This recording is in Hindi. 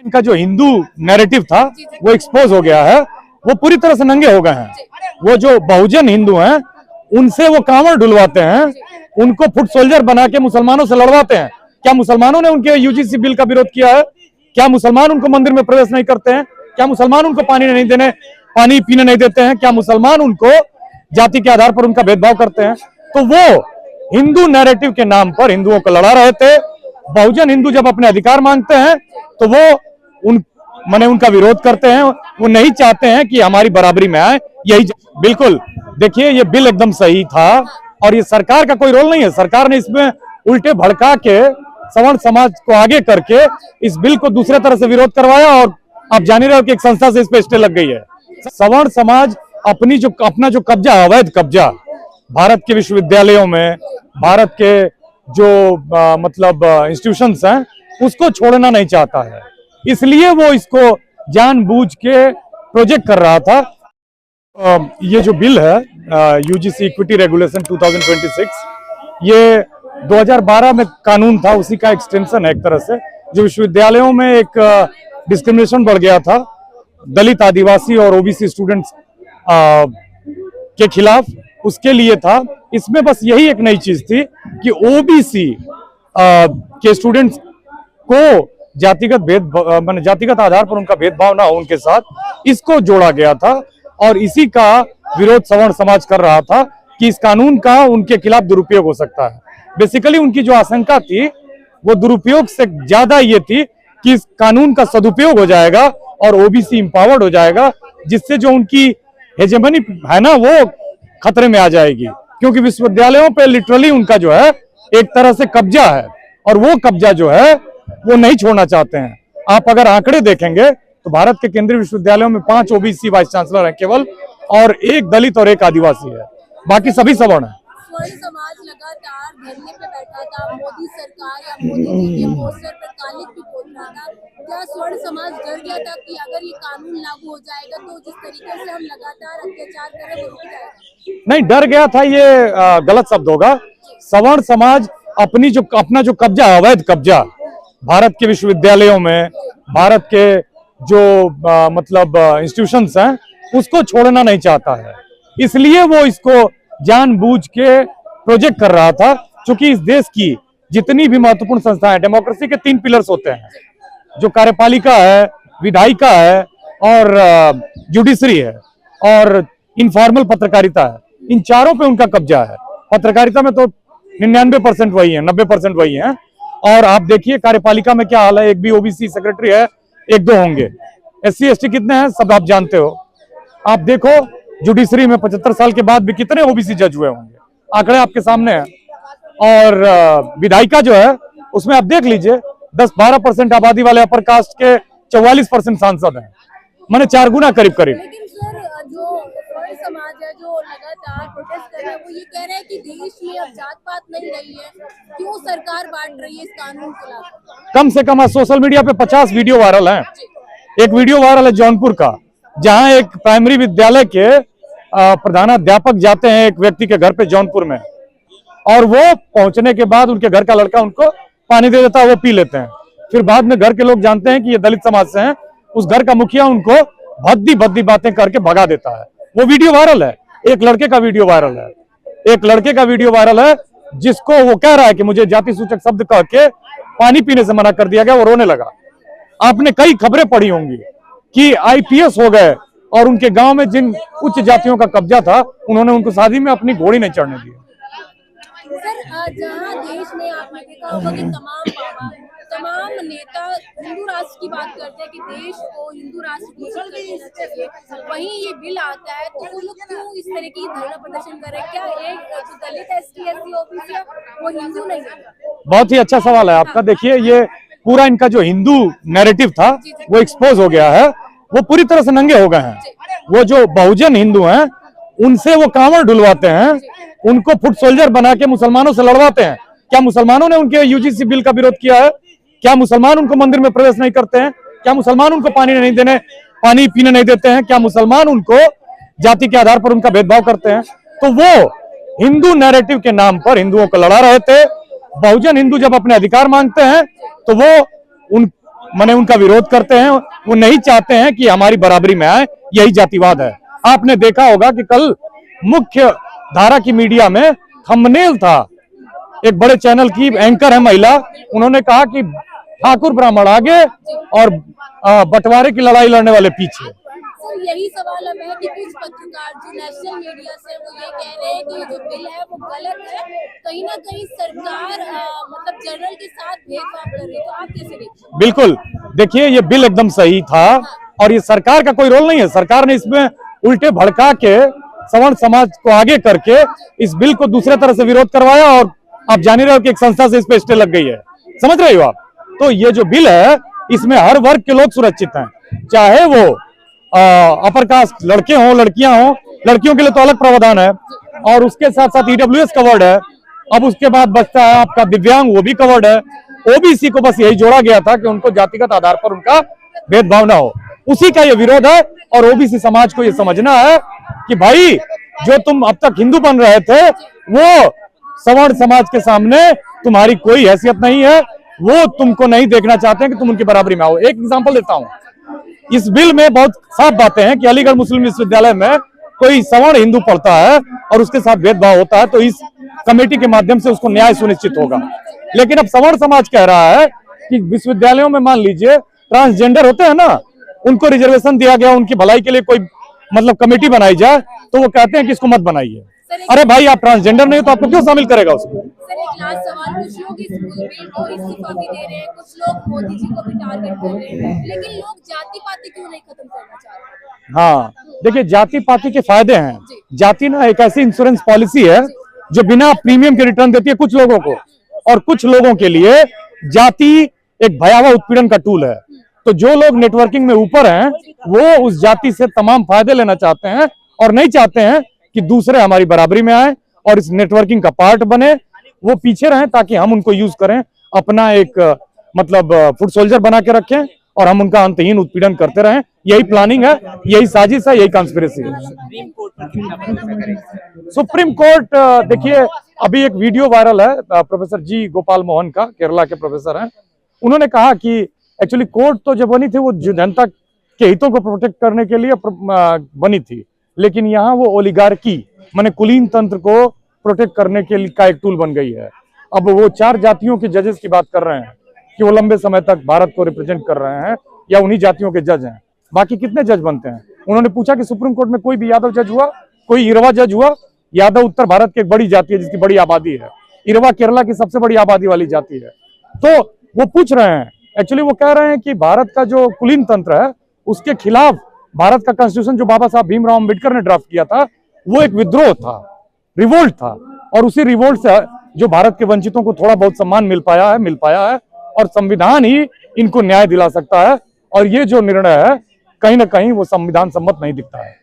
इनका जो हिंदू नैरेटिव था वो एक्सपोज हो गया है, वो पूरी तरह से नंगे हो गए हैं। वो जो बहुजन हिंदू हैं उनसे वो कांवड़ ढुलवाते हैं, उनको फुट सोल्जर बना के मुसलमानों से लड़वाते हैं। क्या मुसलमानों ने उनके यूजीसी बिल का विरोध किया है? क्या मुसलमान उनको मंदिर में प्रवेश नहीं करते हैं? क्या मुसलमान उनको पानी पीने नहीं देते हैं? क्या मुसलमान उनको जाति के आधार पर उनका भेदभाव करते हैं? तो वो हिंदू नैरेटिव के नाम पर हिंदुओं को लड़ा रहे थे। बहुजन हिंदू जब अपने अधिकार मांगते हैं तो वो उनका विरोध करते हैं। वो नहीं चाहते हैं कि हमारी बराबरी में आए। यही बिल्कुल देखिए, ये बिल एकदम सही था और ये सरकार का कोई रोल नहीं है। सरकार ने इसमें उल्टे भड़का के सवर्ण समाज को आगे करके इस बिल को दूसरे तरह से विरोध करवाया और आप जान ही रहे हो कि एक संस्था से इस पे स्टे लग गई है। सवर्ण समाज अपना जो कब्जा, अवैध कब्जा भारत के विश्वविद्यालयों में, भारत के जो इंस्टीट्यूशंस हैं उसको छोड़ना नहीं चाहता है। इसलिए वो इसको जानबूझ के प्रोजेक्ट कर रहा था। ये जो बिल है यूजीसी इक्विटी रेगुलेशन 2026, ये 2012 में कानून था, उसी का एक्सटेंशन है एक तरह से। जो विश्वविद्यालयों में एक डिस्क्रिमिनेशन बढ़ गया था दलित, आदिवासी और ओबीसी स्टूडेंट्स के खिलाफ, उसके लिए था। इसमें बस यही एक नई चीज थी कि ओबीसी के स्टूडेंट्स को जातिगत आधार पर उनका भेदभाव ना हो उनके साथ, इसको जोड़ा गया था। और इसी का विरोध सवर्ण समाज कर रहा था कि इस कानून का उनके खिलाफ दुरुपयोग हो सकता है। बेसिकली उनकी जो आशंका थी वो दुरुपयोग से ज्यादा ये थी कि इस कानून का सदुपयोग हो जाएगा और ओबीसी इंपावर्ड हो जाएगा, जिससे जो उनकी हेजेमनी है ना वो खतरे में आ जाएगी। क्योंकि विश्वविद्यालयों पे लिटरली उनका जो है एक तरह से कब्जा है और वो कब्जा जो है वो नहीं छोड़ना चाहते हैं। आप अगर आंकड़े देखेंगे तो भारत के केंद्रीय विश्वविद्यालयों में 5 ओबीसी वाइस चांसलर हैं केवल, और 1 दलित और 1 आदिवासी है, बाकी सभी सवर्ण है। स्वर्ण समाज लगातार धरने पे बैठा था, मोदी सरकार या मोदी जी के पोस्टर पर कालिक भी बोल रहा था। क्या स्वर्ण समाज डर गया था कि अगर ये कानून लागू हो जाएगा तो जिस तरीके से हम लगातार अत्याचार कर रहे हैं वो रुक जाएगा? नहीं, डर गया था ये गलत शब्द होगा। सवर्ण समाज अपना जो कब्जा, अवैध कब्जा भारत के विश्वविद्यालयों में, भारत के जो इंस्टीट्यूशंस हैं उसको छोड़ना नहीं चाहता है। इसलिए वो इसको जानबूझ के प्रोजेक्ट कर रहा था। क्योंकि इस देश की जितनी भी महत्वपूर्ण संस्थाएं, डेमोक्रेसी के 3 पिलर्स होते हैं, जो कार्यपालिका है, विधायिका है और जुडिशरी है, और इनफॉर्मल पत्रकारिता है। इन चारों पे उनका कब्जा है। पत्रकारिता में तो 99% वही है, 90% वही है। और आप देखिए कार्यपालिका में क्या हाल है, एक भी ओबीसी सेक्रेटरी है, 1-2 होंगे। SC ST कितने हैं सब आप जानते हो। आप देखो जुडिशरी में 75 साल के बाद भी कितने ओबीसी जज हुए होंगे, आंकड़े आपके सामने हैं। और विधायिका जो है उसमें आप देख लीजिए 10-12% आबादी वाले अपर कास्ट के 44% सांसद हैं, माने 4 गुना करीब। लेकिन सर, जो स्वर्ण समाज है जो लगातार प्रोटेस्ट कर रहे हैं, वो ये कह रहे हैं कि देश में अब जात पात नहीं रही है, क्यों सरकार बांट रही है इस कानून को लाकर? कम से कम आज सोशल मीडिया पे 50 वीडियो वायरल हैं। एक वीडियो वायरल है जौनपुर का, जहां एक प्राइमरी विद्यालय के प्रधानाध्यापक जाते हैं एक व्यक्ति के घर पे जौनपुर में, और वो पहुंचने के बाद उनके घर का लड़का उनको पानी दे देता है, वो पी लेते हैं। फिर बाद में घर के लोग जानते हैं कि ये दलित समाज से हैं। उस घर का मुखिया उनको भद्दी बातें करके भगा देता है। वो वीडियो वायरल है। एक लड़के का वीडियो वायरल है, जिसको वो कह रहा है कि मुझे जाति सूचक शब्द कह के पानी पीने से मना कर दिया गया, वो रोने लगा। आपने कई खबरें पढ़ी होंगी कि IPS हो गए और उनके गांव में जिन उच्च जातियों का कब्जा था उन्होंने उनको शादी में अपनी घोड़ी नहीं चढ़ने दी। सर, जहां देश में आपने देखा होगा कि तमाम नेता हिंदू राष्ट्र की बात करते हैं कि देश को हिंदू राष्ट्र घोषित कर देना चाहिए, वहीं ये बिल आता है तो वो लोग क्यों इस तरह की धरना प्रदर्शन कर रहे हैं? क्या एक जो दलित ST SC ओबीसी है वो हिंदू नहीं है? बहुत ही अच्छा सवाल है आपका। देखिए, ये पूरा इनका जो हिंदू नैरेटिव था वो एक्सपोज हो गया है। वो पूरी तरह से नंगे हो गए हैं। वो जो बहुजन हिंदू हैं उनसे वो कांवड़ ढुलवाते हैं, उनको फुट सोल्जर बना के मुसलमानों से लड़वाते हैं। क्या मुसलमानों ने उनके यूजीसी बिल का विरोध किया है? क्या मुसलमान उनको मंदिर में प्रवेश नहीं करते हैं? क्या मुसलमान उनको पानी पीने नहीं देते हैं? क्या मुसलमान उनको जाति के आधार पर उनका भेदभाव करते हैं? तो वो हिंदू नैरेटिव के नाम पर हिंदुओं को लड़ा रहे थे। बहुजन हिंदू जब अपने अधिकार मांगते हैं तो वो माने उनका विरोध करते हैं। वो नहीं चाहते हैं कि हमारी बराबरी में आए, यही जातिवाद है। आपने देखा होगा कि कल मुख्य धारा की मीडिया में थंबनेल था, एक बड़े चैनल की एंकर है महिला, उन्होंने कहा कि ठाकुर ब्राह्मण आगे और बंटवारे की लड़ाई लड़ने वाले पीछे। सर यही सवाल अब है कि कुछ पत्रकार जो नेशनल मीडिया से वो ये कह रहे हैं कि ये जो बिल है वो गलत है, कहीं ना कहीं सरकार मतलब जनरल के साथ भेदभाव कर रही है, तो आप कैसे देखते हैं? बिल्कुल, देखिए ये बिल एकदम सही था और ये सरकार का कोई रोल नहीं है। सरकार ने इसमें उल्टे भड़का के सवर्ण समाज को आगे करके इस बिल को दूसरे तरह से विरोध करवाया और आप जान ही रहे हो कि एक संस्था से इस पे स्टे लग गई है, समझ रहे हो आप। तो ये जो बिल है इसमें हर वर्ग के लोग सुरक्षित हैं, चाहे वो अपर कास्ट लड़के हों लड़कियां हों, लड़कियों के लिए तो अलग प्रावधान है और उसके साथ साथ ईडब्ल्यूएस कवर्ड है। अब उसके बाद बचता है आपका दिव्यांग, वो भी कवर्ड है। ओबीसी को बस यही जोड़ा गया था कि उनको जातिगत आधार पर उनका भेदभाव ना हो, उसी का ये विरोध है। और ओबीसी समाज को ये समझना है कि भाई जो तुम अब तक हिंदू बन रहे थे वो सवर्ण समाज के सामने तुम्हारी कोई हैसियत नहीं है, वो तुमको नहीं देखना चाहते हैं कि तुम उनकी बराबरी में आओ। एक एग्जांपल देता हूं, इस बिल में बहुत साफ बातें हैं कि अलीगढ़ मुस्लिम विश्वविद्यालय में कोई सवर्ण हिंदू पढ़ता है और उसके साथ भेदभाव होता है तो इस कमेटी के माध्यम से उसको न्याय सुनिश्चित होगा। लेकिन अब सवर्ण समाज कह रहा है कि विश्वविद्यालयों में मान लीजिए ट्रांसजेंडर होते हैं ना, उनको रिजर्वेशन दिया गया, उनकी भलाई के लिए कोई मतलब कमेटी बनाई जाए, तो वो कहते हैं कि इसको मत बनाइए। अरे भाई आप ट्रांसजेंडर नहीं हो तो आपको क्यों शामिल करेगा उसको? सर एक लास्ट सवाल, कुछ लोग इस बिल को इस्तीफा भी दे रहे हैं, कुछ लोग मोदी जी को भी टारगेट कर रहे हैं, लेकिन लोग जाति पाति क्यों नहीं खत्म करना चाह रहे? हाँ देखिए, जाति पाति के फायदे हैं। जाति ना एक ऐसी इंश्योरेंस पॉलिसी है जो बिना प्रीमियम के रिटर्न देती है कुछ लोगों को, और कुछ लोगों के लिए जाति एक भयावह उत्पीड़न का टूल है। तो जो लोग नेटवर्किंग में ऊपर हैं वो उस जाति से तमाम फायदे लेना चाहते हैं और नहीं चाहते हैं कि दूसरे हमारी बराबरी में आए और इस नेटवर्किंग का पार्ट बने, वो पीछे रहें ताकि हम उनको यूज करें, अपना एक मतलब फुट सोल्जर बना के रखें और हम उनका अंतहीन उत्पीड़न करते रहें। यही प्लानिंग है, यही साजिश है, यही कॉन्स्पिरेसी है। सुप्रीम कोर्ट देखिए, अभी एक वीडियो वायरल है प्रोफेसर जी गोपाल मोहन का, केरला के प्रोफेसर हैं। उन्होंने कहा कि एक्चुअली कोर्ट तो जब बनी थी वो जनता के हितों को प्रोटेक्ट करने के लिए बनी थी, लेकिन यहाँ वो ओलिगार्की माने कुलीन तंत्र को प्रोटेक्ट करने के लिए का एक टूल बन गई है। अब वो 4 जातियों के जजेस की बात कर रहे हैं कि वो लंबे समय तक भारत को रिप्रेजेंट कर रहे हैं या उन्हीं जातियों के जज हैं। बाकी कितने जज बनते हैं? उन्होंने पूछा कि सुप्रीम कोर्ट में कोई भी यादव जज हुआ, कोई इरवा जज हुआ? यादव उत्तर भारत की एक बड़ी जाति है जिसकी बड़ी आबादी है, इरवा केरला की सबसे बड़ी आबादी वाली जाति है। तो वो पूछ रहे हैं, एक्चुअली वो कह रहे हैं कि भारत का जो कुलीन तंत्र है उसके खिलाफ भारत का कॉन्स्टिट्यूशन जो बाबा साहब भीमराव अम्बेडकर ने ड्राफ्ट किया था वो एक विद्रोह था, रिवोल्ट था, और उसी रिवोल्ट से जो भारत के वंचितों को थोड़ा बहुत सम्मान मिल पाया है और संविधान ही इनको न्याय दिला सकता है। और ये जो निर्णय है कहीं ना कहीं वो संविधान सम्मत नहीं दिखता है।